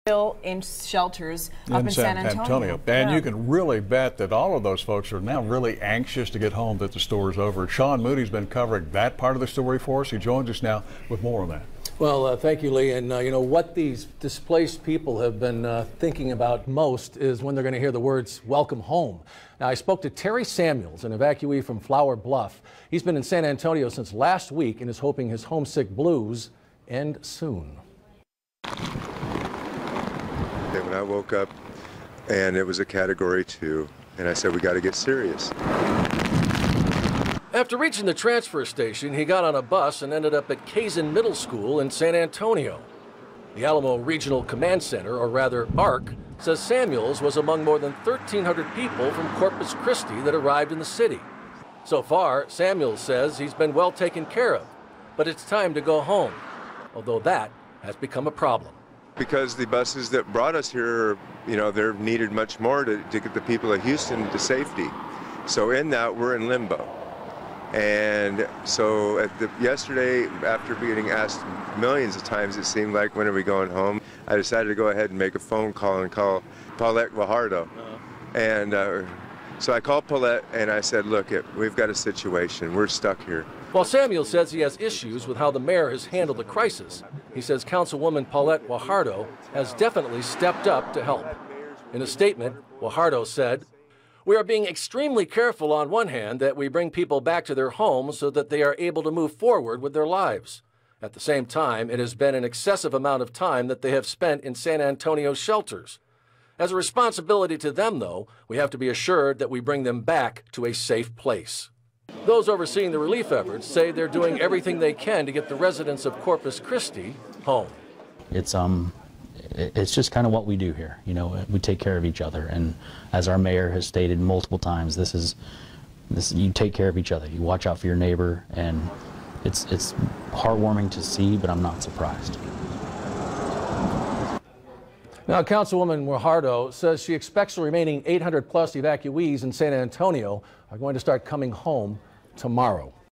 Still in shelters up in San Antonio. And you can really bet that all of those folks are now really anxious to get home, that the store is over. Sean Moody's been covering that part of the story for us. He joins us now with more on that. Well, thank you, Lee. And you know what these displaced people have been thinking about most is when they're going to hear the words "welcome home." Now, I spoke to Terry Samuels, an evacuee from Flower Bluff. He's been in San Antonio since last week and is hoping his homesick blues end soon. When I woke up and it was a Category 2, and I said, we got to get serious. After reaching the transfer station, he got on a bus and ended up at Kazin Middle School in San Antonio. The Alamo Regional Command Center, or rather ARC, says Samuels was among more than 1,300 people from Corpus Christi that arrived in the city. So far, Samuels says he's been well taken care of, but it's time to go home, although that has become a problem. Because the buses that brought us here, you know, they're needed much more to get the people of Houston to safety. So in that, we're in limbo. And so yesterday, after being asked millions of times, it seemed like, when are we going home? I decided to go ahead and make a phone call and call Paulette Guajardo. And so I called Paulette and I said, look, we've got a situation. We're stuck here. While Samuel says he has issues with how the mayor has handled the crisis, he says Councilwoman Paulette Guajardo has definitely stepped up to help. In a statement, Guajardo said, "We are being extremely careful on one hand that we bring people back to their homes so that they are able to move forward with their lives. At the same time, it has been an excessive amount of time that they have spent in San Antonio shelters. As a responsibility to them, though, we have to be assured that we bring them back to a safe place." Those overseeing the relief efforts say they're doing everything they can to get the residents of Corpus Christi home. It's just kind of what we do here. You know, we take care of each other, and as our mayor has stated multiple times, you take care of each other. You watch out for your neighbor, and it's heartwarming to see, but I'm not surprised. Now, Councilwoman Guajardo says she expects the remaining 800+ evacuees in San Antonio are going to start coming home tomorrow.